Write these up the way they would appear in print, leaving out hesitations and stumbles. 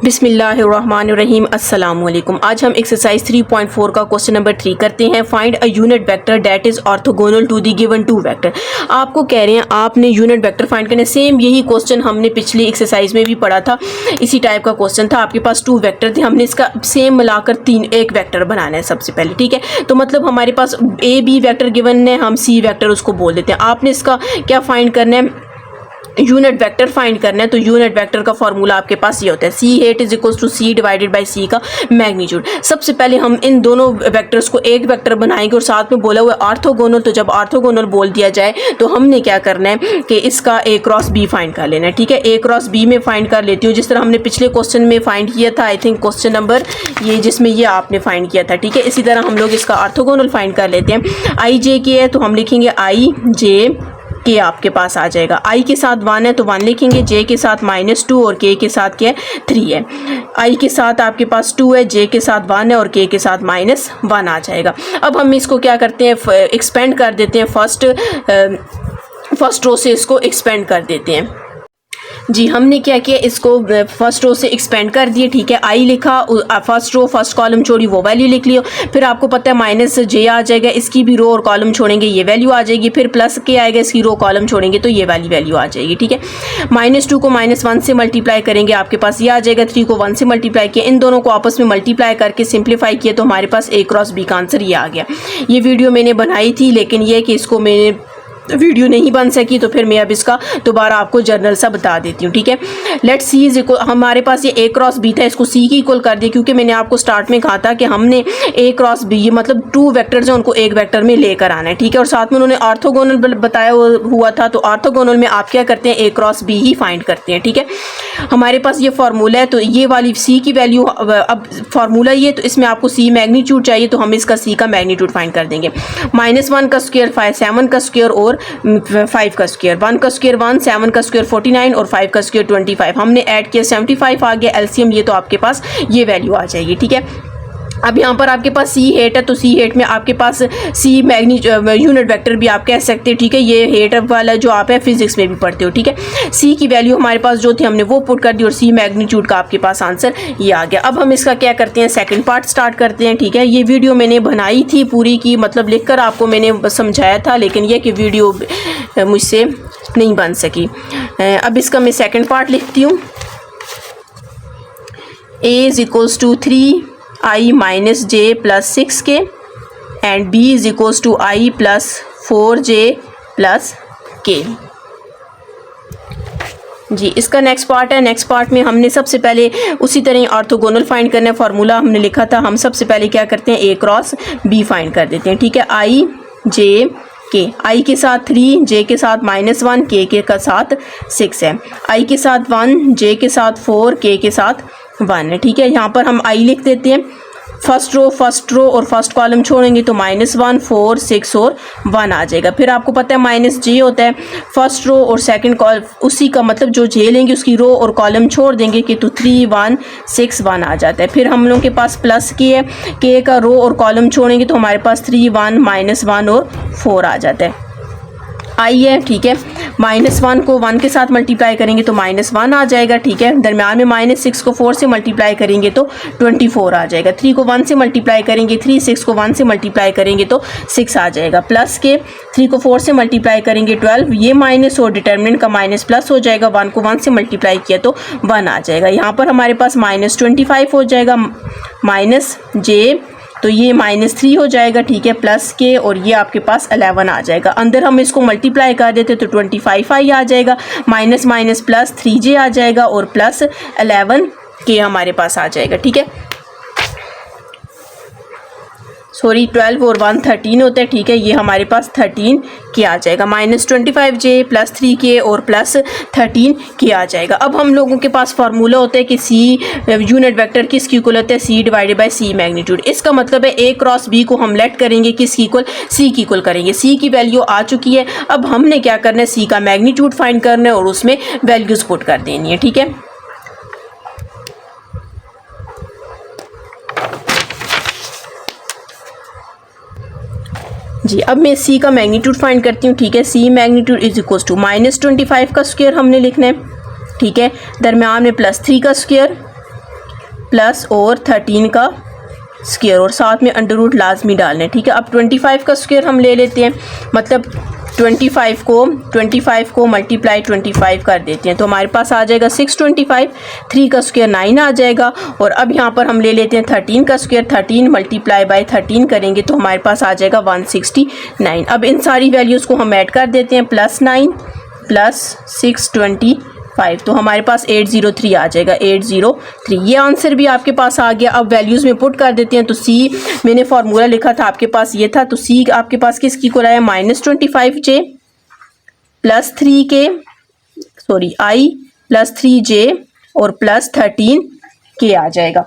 बिस्मिल्लाहिर्रहमानिर्रहीम अस्सलामुअलैकुम। आज हम एक्सरसाइज 3.4 का क्वेश्चन नंबर 3 करते हैं। Find a unit vector that is orthogonal to the given two vector. आपको कह रहे हैं आपने यूनिट वेक्टर फाइंड करना है। सेम यही क्वेश्चन हमने पिछली एक्सरसाइज में भी पढ़ा था, इसी टाइप का क्वेश्चन था। आपके पास टू वेक्टर थे, हमने इसका सेम मिलाकर एक वेक्टर बनाना है सबसे पहले, ठीक है। तो मतलब हमारे पास ए बी वेक्टर गिवन है, हम सी वेक्टर उसको बोल देते हैं। आपने इसका क्या फाइंड करना है, यूनिट वेक्टर फाइंड करना है। तो यूनिट वेक्टर का फॉर्मूला आपके पास ये होता है, C hat is equals to C divided by C का मैग्नीट्यूड। सबसे पहले हम इन दोनों वेक्टर्स को एक वेक्टर बनाएंगे और साथ में बोला हुआ है ऑर्थोगोनल। तो जब ऑर्थोगोनल बोल दिया जाए तो हमने क्या करना है कि इसका ए क्रॉस बी फाइंड कर लेना है, ठीक है। ए क्रॉस बी में फाइंड कर लेती हूँ, जिस तरह हमने पिछले क्वेश्चन में फाइंड किया था। आई थिंक क्वेश्चन नंबर ये जिसमें ये आपने फाइंड किया था, ठीक है। इसी तरह हम लोग इसका ऑर्थोगोनल फाइंड कर लेते हैं। आई जे के है तो हम लिखेंगे आई जे के आपके पास आ जाएगा। आई के साथ 1 है तो 1 लिखेंगे, जे के साथ -2 और के के साथ क्या है 3 है। आई के साथ आपके पास 2 है, जे के साथ 1 है और के के साथ -1 आ जाएगा। अब हम इसको क्या करते हैं, एक्सपेंड कर देते हैं। फर्स्ट रो से इसको एक्सपेंड कर देते हैं। जी हमने क्या किया, इसको फर्स्ट रो से एक्सपेंड कर दिए, ठीक है। आई लिखा, फर्स्ट रो फर्स्ट कॉलम छोड़ी, वो वैल्यू लिख लियो। फिर आपको पता है माइनस जे आ जाएगा, इसकी भी रो और कॉलम छोड़ेंगे ये वैल्यू आ जाएगी। फिर प्लस के आएगा, इसकी रो कॉलम छोड़ेंगे तो ये वाली वैल्यू आ जाएगी, ठीक है। -2 को -1 से मल्टीप्लाई करेंगे, आपके पास ये आ जाएगा। 3 को 1 से मल्टीप्लाई किया, इन दोनों को आपस में मल्टीप्लाई करके सिंप्लीफाई किया तो हमारे पास ए क्रॉस बी का आंसर ये आ गया। ये वीडियो मैंने बनाई थी, लेकिन ये कि इसको मैंने वीडियो नहीं बन सकी तो फिर मैं अब इसका दोबारा आपको जर्नल सा बता देती हूँ, ठीक है। लेट सी इज इक्वल, हमारे पास ये ए क्रॉस बी था, इसको सी की इक्वल कर दिया, क्योंकि मैंने आपको स्टार्ट में कहा था कि हमने ए क्रॉस बी, ये मतलब टू वेक्टर्स हैं, उनको एक वेक्टर में लेकर आना है, ठीक है। और साथ में उन्होंने ऑर्थोगोनल बताया हुआ था, तो ऑर्थोगोनल में आप क्या करते हैं, ए क्रॉस बी ही फाइंड करते हैं, ठीक है। हमारे पास ये फार्मूला है, तो ये वाली सी की वैल्यू, अब फार्मूला ये, तो इसमें आपको सी मैग्नीट्यूड चाहिए, तो हम इसका सी का मैग्नीट्यूड फाइंड कर देंगे। -1 का स्क्वायर 5, 7 का स्क्वायर और 5 का स्क्वायर, 1 का स्क्वायर 1, 7 का स्क्वायर 49 और 5 का स्क्वायर 25। हमने ऐड किया 75 आ गया एलसीएम, ये तो आपके पास ये वैल्यू आ जाएगी, ठीक है। अब यहाँ पर आपके पास सी हेट है, तो सी हेट में आपके पास सी यूनिट वेक्टर भी आप कह सकते हैं, ठीक है। ये हेट वाला जो आप है फिजिक्स में भी पढ़ते हो, ठीक है। सी की वैल्यू हमारे पास जो थी हमने वो पुट कर दी और सी मैग्नीट्यूड का आपके पास आंसर ये आ गया। अब हम इसका क्या करते हैं, सेकंड पार्ट स्टार्ट करते हैं, ठीक है। ये वीडियो मैंने बनाई थी पूरी की, मतलब लिखकर आपको मैंने समझाया था, लेकिन ये कि वीडियो मुझसे नहीं बन सकी। अब इसका मैं सेकंड पार्ट लिखती हूँ। A is equals to 3i minus j plus 6k and b is equals to i plus 4j plus k। जी इसका नेक्स्ट पार्ट है। नेक्स्ट पार्ट में हमने सबसे पहले उसी तरह ऑर्थोगोनल फाइंड करना है। फार्मूला हमने लिखा था, हम सबसे पहले क्या करते हैं, ए क्रॉस बी फाइंड कर देते हैं, ठीक है। i j k, i के साथ 3, j के साथ -1, k के साथ 6 है। i के साथ 1, j के साथ 4, k के साथ 1 है, ठीक है। यहाँ पर हम i लिख देते हैं। फर्स्ट रो और फर्स्ट कॉलम छोड़ेंगे तो -1, 4, 6 और 1 आ जाएगा। फिर आपको पता है -j होता है फर्स्ट रो और सेकंड कॉल, उसी का मतलब जो j लेंगे उसकी रो और कॉलम छोड़ देंगे कि तो 3, 1, 6, 1 आ जाता है। फिर हम लोगों के पास प्लस k है, k का रो और कॉलम छोड़ेंगे तो हमारे पास 3, 1, -1 और 4 आ जाता है। आई है, ठीक है। -1 को 1 के साथ मल्टीप्लाई करेंगे तो -1 आ जाएगा, ठीक है। दरम्यान में -6 को 4 से मल्टीप्लाई करेंगे तो 24 आ जाएगा। 3 को 1 से मल्टीप्लाई करेंगे 3, 6 को 1 से मल्टीप्लाई करेंगे तो 6 आ जाएगा। प्लस के 3 को 4 से मल्टीप्लाई करेंगे 12, ये माइनस और डिटर्मिनेंट का माइनस प्लस हो जाएगा। 1 को 1 से मल्टीप्लाई किया तो 1 आ जाएगा। यहाँ पर हमारे पास -25 हो जाएगा, -j तो ये -3 हो जाएगा, ठीक है, प्लस के और ये आपके पास 11 आ जाएगा। अंदर हम इसको मल्टीप्लाई कर देते तो 25i आ जाएगा, माइनस माइनस प्लस 3j आ जाएगा और प्लस 11 के हमारे पास आ जाएगा, ठीक है। सॉरी 12 और 1 13 होता है, ठीक है। ये हमारे पास 13 के आ जाएगा, -25j प्लस 3k और प्लस 13 के आ जाएगा। अब हम लोगों के पास फार्मूला होता है कि सी यूनिट वेक्टर किसकी इक्वल होता है, C divided by C magnitude. इसका मतलब है ए क्रॉस बी को हम लेट करेंगे किसकी इक्वल, सी की इक्वल करेंगे। सी की वैल्यू आ चुकी है, अब हमने क्या करना है, सी का मैग्नीट्यूड फाइंड करना है और उसमें वैल्यूज पुट कर देनी है, ठीक है। जी अब मैं सी का मैग्नीट्यूड फाइंड करती हूँ, ठीक है। सी मैग्नीट्यूड इज इक्वल टू -25 का स्क्वायर हमने लिखना है, ठीक है। दरम्यान में +3 का स्क्वायर प्लस और 13 का स्क्वायर और साथ में अंडर रूट लाजमी डालना है, ठीक है। अब 25 का स्क्वायर हम ले लेते हैं, मतलब 25 को मल्टीप्लाई 25 कर देते हैं तो हमारे पास आ जाएगा 625, 3 का स्क्वायर 9 आ जाएगा। और अब यहाँ पर हम ले लेते हैं 13 का स्क्वायर, 13 मल्टीप्लाई बाय 13 करेंगे तो हमारे पास आ जाएगा 169। अब इन सारी वैल्यूज़ को हम ऐड कर देते हैं, +9 + 625 तो हमारे पास 803 आ जाएगा, 803। ये आंसर भी आपके पास आ गया। अब वैल्यूज़ में पुट कर देते हैं तो सी मैंने फार्मूला लिखा था आपके पास ये था, तो सी आपके पास किस की को आया -25j + 3k sorry i + 3j और +13k आ जाएगा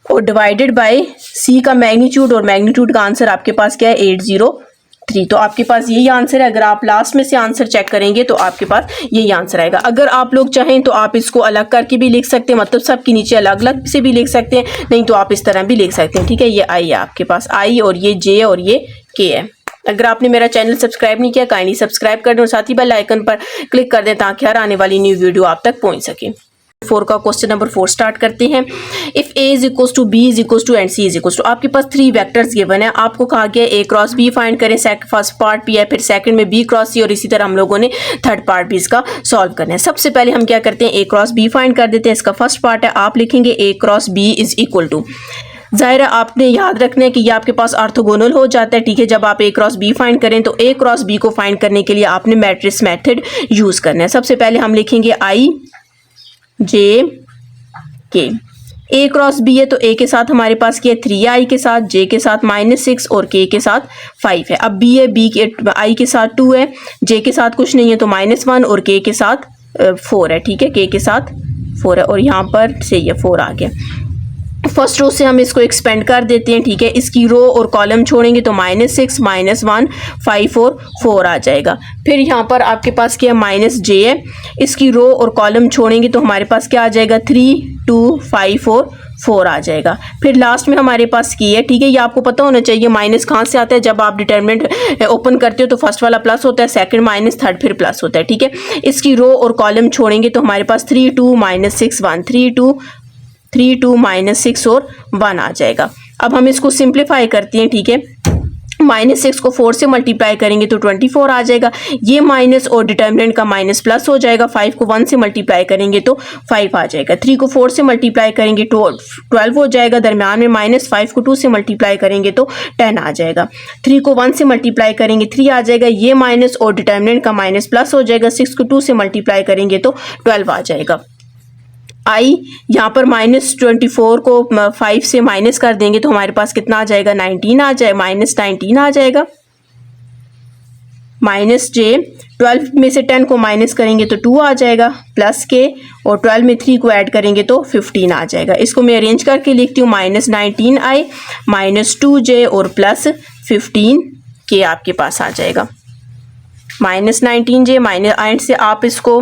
और डिवाइडेड बाय सी का मैग्नीट्यूड, और मैग्नीट्यूड का आंसर आपके पास क्या है 803। तो आपके पास यही आंसर है। अगर आप लास्ट में से आंसर चेक करेंगे तो आपके पास यही आंसर आएगा। अगर आप लोग चाहें तो आप इसको अलग करके भी लिख सकते हैं, मतलब सबके नीचे अलग अलग से भी लिख सकते हैं, नहीं तो आप इस तरह भी लिख सकते हैं, ठीक है। ये आई है आपके पास, आई और ये जे और ये के है। अगर आपने मेरा चैनल सब्सक्राइब नहीं किया काइंडली सब्सक्राइब कर दें और साथ ही बेल आइकन पर क्लिक कर दें ताकि हर आने वाली न्यू वीडियो आप तक पहुंच सके। 4 का क्वेश्चन नंबर 4 स्टार्ट करते हैं। If a is equal to B is equal to and C is equal to, आपके पास 3 वेक्टर्स गिवन है, आपको कहा गया a क्रॉस b फाइंड करें, फर्स्ट पार्ट p है, फिर सेकंड में b क्रॉस c और इसी तरह हम लोगों ने थर्ड पार्ट भी इसका सॉल्व करना है। सबसे पहले हम क्या करते हैं, a क्रॉस b फाइंड कर देते हैं। इसका फर्स्ट पार्ट है, आप लिखेंगे a cross b is equal to, जाहिर है आपने याद रखना है कि ये आपके पास ऑर्थोगोनल हो जाता है, ठीक है। जब आप a क्रॉस b फाइंड करें तो a क्रॉस b को फाइंड करने के लिए आपने मैट्रिक्स मेथड यूज करना है। सबसे पहले हम लिखेंगे i j k, a cross b है तो a के साथ हमारे पास क्या है 3i के साथ, j के साथ -6 और k के साथ 5 है। अब b है, b के i के साथ 2 है, j के साथ कुछ नहीं है तो -1 और k के साथ 4 है, ठीक है। k के साथ 4 है और यहाँ पर से ये 4 आ गया। फर्स्ट रो से हम इसको एक्सपेंड कर देते हैं, ठीक है। इसकी रो और कॉलम छोड़ेंगे तो -6 -1 5 और 4 आ जाएगा। फिर यहाँ पर आपके पास क्या है -j है, इसकी रो और कॉलम छोड़ेंगे तो हमारे पास क्या आ जाएगा 3 2 5 और 4 आ जाएगा। फिर लास्ट में हमारे पास की है, ठीक है। ये आपको पता होना चाहिए माइनस कहाँ से आता है, जब आप डिटरमिनेंट ओपन करते हो तो फर्स्ट वाला प्लस होता है, सेकंड माइनस, थर्ड फिर प्लस होता है, ठीक है। इसकी रो और कॉलम छोड़ेंगे तो हमारे पास 3 2 -6 1 3 2 -6 और 1 आ जाएगा। अब हम इसको सिंप्लीफाई करते हैं, ठीक है। -6 को 4 से मल्टीप्लाई करेंगे तो 24 आ जाएगा। ये माइनस और डिटर्मिनेंट का माइनस प्लस हो जाएगा। 5 को 1 से मल्टीप्लाई करेंगे तो 5 आ जाएगा। 3 को 4 से मल्टीप्लाई करेंगे तो 12 हो जाएगा। दरम्यान में -5 को 2 से मल्टीप्लाई करेंगे तो 10 आ जाएगा। 3 को 1 से मल्टीप्लाई करेंगे 3 आ जाएगा। ये माइनस और डिटर्मिनेंट का माइनस प्लस हो जाएगा। 6 को 2 से मल्टीप्लाई करेंगे तो 12 आ जाएगा। आई यहाँ पर -24 को 5 से माइनस कर देंगे तो हमारे पास कितना आ जाएगा 19 आ जाए -19 आ जाएगा। -j 12 में से 10 को माइनस करेंगे तो 2 आ जाएगा, प्लस के और 12 में 3 को ऐड करेंगे तो 15 आ जाएगा। इसको मैं अरेंज करके लिखती हूँ -19i -2j और +15 के आपके पास आ जाएगा। -19j एंड से आप इसको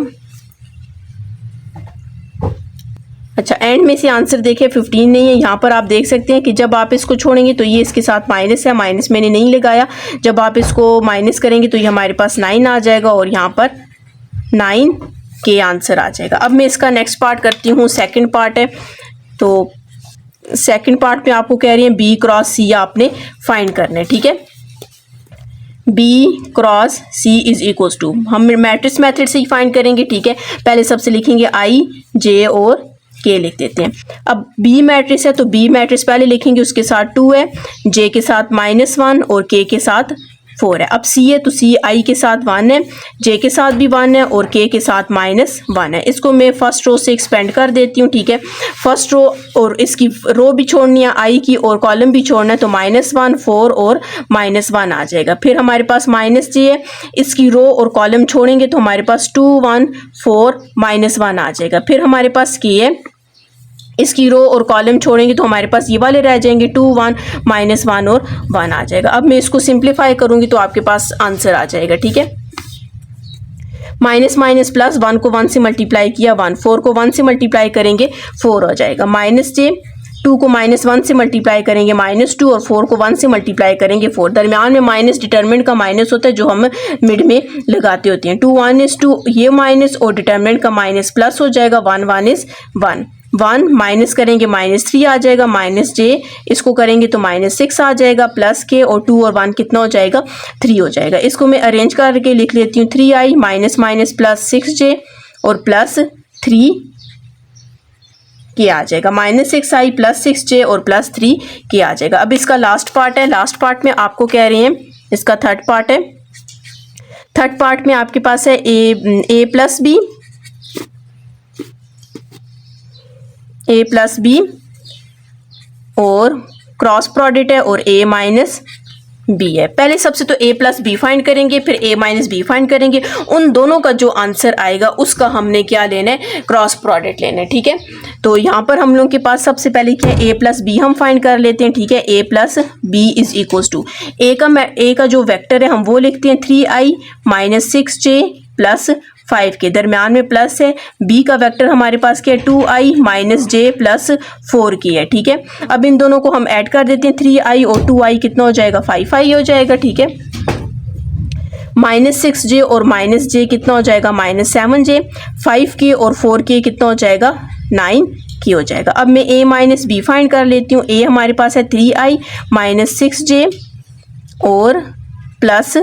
अच्छा एंड में से आंसर देखिए 15 नहीं है। यहाँ पर आप देख सकते हैं कि जब आप इसको छोड़ेंगे तो ये इसके साथ माइनस है, माइनस मैंने नहीं लगाया। जब आप इसको माइनस करेंगे तो ये हमारे पास 9 आ जाएगा और यहाँ पर 9 के आंसर आ जाएगा। अब मैं इसका नेक्स्ट पार्ट करती हूँ, सेकंड पार्ट है। तो सेकंड पार्ट में आपको कह रही है बी क्रॉस सी आपने फाइंड करना है, ठीक है। B cross C is equal to, हम मैट्रिक्स मेथड से ही फाइंड करेंगे, ठीक है। पहले सबसे लिखेंगे आई जे और के लिख देते हैं। अब बी मैट्रिक्स है तो बी मैट्रिक्स पहले लिखेंगे, उसके साथ 2 है, जे के साथ -1 और के के साथ 4 है। अब सी है तो सी आई के साथ 1 है, जे के साथ भी 1 है और के के साथ -1 है। इसको मैं फर्स्ट रो से एक्सपेंड कर देती हूँ, ठीक है। फर्स्ट रो और इसकी रो भी छोड़नी है आई की और कॉलम भी छोड़ना है तो -1 4 और -1 आ जाएगा। फिर हमारे पास -j है, इसकी रो और कॉलम छोड़ेंगे तो हमारे पास 2 1 4 -1 आ जाएगा। फिर हमारे पास के है, इसकी रो और कॉलम छोड़ेंगे तो हमारे पास ये वाले रह जाएंगे 2 1 -1 और 1 आ जाएगा। अब मैं इसको सिंप्लीफाई करूंगी तो आपके पास आंसर आ जाएगा, ठीक है। माइनस माइनस प्लस, 1 को 1 से मल्टीप्लाई किया 1, 4 को 1 से मल्टीप्लाई करेंगे 4 हो जाएगा। -j 2 को -1 से मल्टीप्लाई करेंगे -2 और 4 को 1 से मल्टीप्लाई करेंगे 4। दरमियान में माइनस डिटरमिनेंट का माइनस होता है जो हम मिड में लगाते होते हैं। 2 1 is 2 ये माइनस और डिटरमिनेंट का माइनस प्लस हो जाएगा 1 1 is 1 1 माइनस करेंगे -3 आ जाएगा -j इसको करेंगे तो -6 आ जाएगा प्लस के और 2 और 1 कितना हो जाएगा 3 हो जाएगा। इसको मैं अरेंज करके लिख लेती हूँ 3i minus minus plus 6j और प्लस 3 के आ जाएगा -6i प्लस 6j और प्लस 3 के आ जाएगा। अब इसका लास्ट पार्ट है। लास्ट पार्ट में आपको कह रहे हैं इसका थर्ड पार्ट है। थर्ड पार्ट में आपके पास है a प्लस बी और क्रॉस प्रोडक्ट है और a माइनस बी है। पहले सबसे तो a प्लस बी फाइंड करेंगे फिर a माइनस बी फाइंड करेंगे। उन दोनों का जो आंसर आएगा उसका हमने क्या लेना है क्रॉस प्रोडक्ट लेना है। ठीक है, तो यहाँ पर हम लोगों के पास सबसे पहले क्या है a प्लस बी हम फाइंड कर लेते हैं। ठीक है, a plus B is equals to a का जो वेक्टर है हम वो लिखते हैं 3i माइनस 6j प्लस 5 के दरमियान में प्लस है। b का वेक्टर हमारे पास क्या है 2i माइनस j प्लस 4 की है। ठीक है, अब इन दोनों को हम ऐड कर देते हैं 3i और 2i कितना हो जाएगा 5i हो जाएगा। ठीक है, -6j और -j कितना हो जाएगा -7j 5k और 4k कितना हो जाएगा 9k हो जाएगा। अब मैं a माइनस बी फाइंड कर लेती हूँ। a हमारे पास है 3i माइनस 6j और प्लस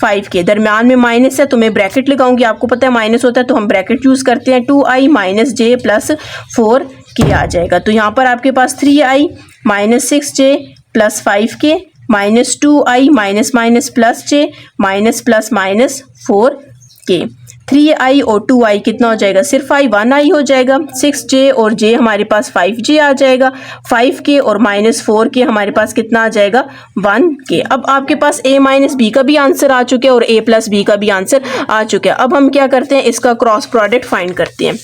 5k दरमियान में माइनस है तो मैं ब्रैकेट लगाऊंगी। आपको पता है माइनस होता है तो हम ब्रैकेट यूज करते हैं। 2i minus j plus 4k आ जाएगा। तो यहाँ पर आपके पास 3i minus 6j plus 5k minus 2i minus minus plus j minus plus minus 4k 3i और 2i कितना हो जाएगा सिर्फ i 1i हो जाएगा। 6j और j हमारे पास 5j आ जाएगा। 5k और माइनस 4k हमारे पास कितना आ जाएगा 1k। अब आपके पास a माइनस बी का भी आंसर आ चुका है और a प्लस बी का भी आंसर आ चुका है। अब हम क्या करते हैं इसका क्रॉस प्रोडक्ट फाइंड करते हैं।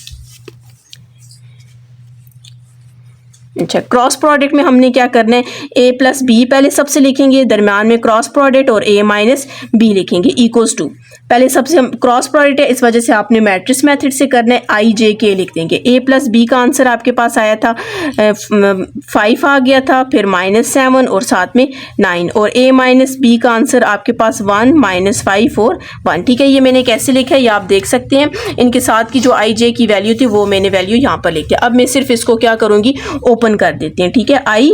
अच्छा, क्रॉस प्रोडक्ट में हमने क्या करना है a प्लस बी पहले सबसे लिखेंगे दरमियान में क्रॉस प्रोडक्ट और a माइनस बी लिखेंगे इक्वल्स टू पहले सबसे हम क्रॉस प्रोडक्ट है इस वजह से आपने मैट्रिक्स मेथड से करना है i j k लिख देंगे। a प्लस बी का आंसर आपके पास आया था 5 आ गया था फिर -7 और साथ में 9 और a माइनस बी का आंसर आपके पास 1 -5 और 1। ठीक है, ये मैंने कैसे लिखा है ये आप देख सकते हैं। इनके साथ की जो i j की वैल्यू थी वो मैंने वैल्यू यहाँ पर लिखी। अब मैं सिर्फ इसको क्या करूँगी ओपन कर देते हैं। ठीक है, i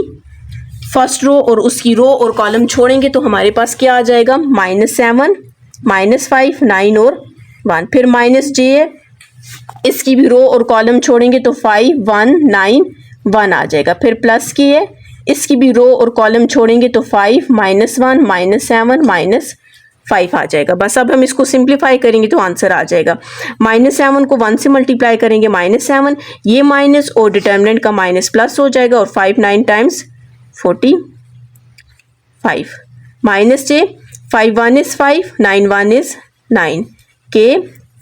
फर्स्ट रो और उसकी रो और कॉलम छोड़ेंगे तो हमारे पास क्या आ जाएगा -7 -5 9 और 1 फिर -j है इसकी भी रो और कॉलम छोड़ेंगे तो 5 1 9 1 आ जाएगा। फिर प्लस की है इसकी भी रो और कॉलम छोड़ेंगे तो 5 -1 -7 -5 आ जाएगा। बस अब हम इसको सिंप्लीफाई करेंगे तो आंसर आ जाएगा। -7 को 1 से मल्टीप्लाई करेंगे -7 ये माइनस और डिटर्मिनेंट का माइनस प्लस हो जाएगा और 5 9 times 45 minus j 5 1 is 5 9 1 is 9 k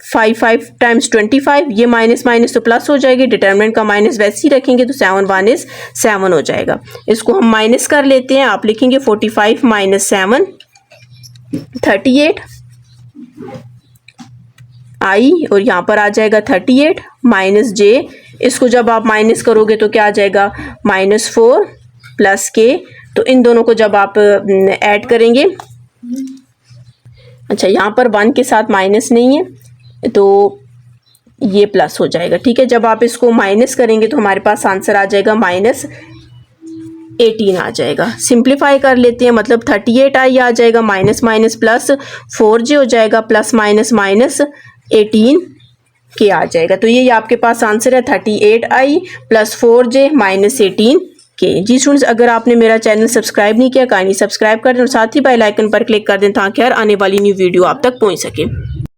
5 5 times 25 ये माइनस माइनस तो प्लस हो जाएगी। डिटर्मिनेंट का माइनस वैसे ही रखेंगे तो 7 1 is 7 हो जाएगा। इसको हम माइनस कर लेते हैं। आप लिखेंगे 45 माइनस 7 38 i और यहाँ पर आ जाएगा 38 माइनस j इसको जब आप माइनस करोगे तो क्या आ जाएगा -4 प्लस k तो इन दोनों को जब आप ऐड करेंगे अच्छा यहाँ पर 1 के साथ माइनस नहीं है तो ये प्लस हो जाएगा। ठीक है, जब आप इसको माइनस करेंगे तो हमारे पास आंसर आ जाएगा -18 आ जाएगा। सिंप्लीफाई कर लेते हैं मतलब 38i आ जाएगा माइनस माइनस प्लस 4j हो जाएगा प्लस माइनस माइनस 18 के आ जाएगा। तो ये आपके पास आंसर है 38i प्लस 4j माइनस 18 के। जी स्टूडेंट्स, अगर आपने मेरा चैनल सब्सक्राइब नहीं किया काइंडली सब्सक्राइब कर दें और साथ ही बेल आइकन पर क्लिक कर दें ताकि हर आने वाली न्यू वीडियो आप तक पहुंच सके।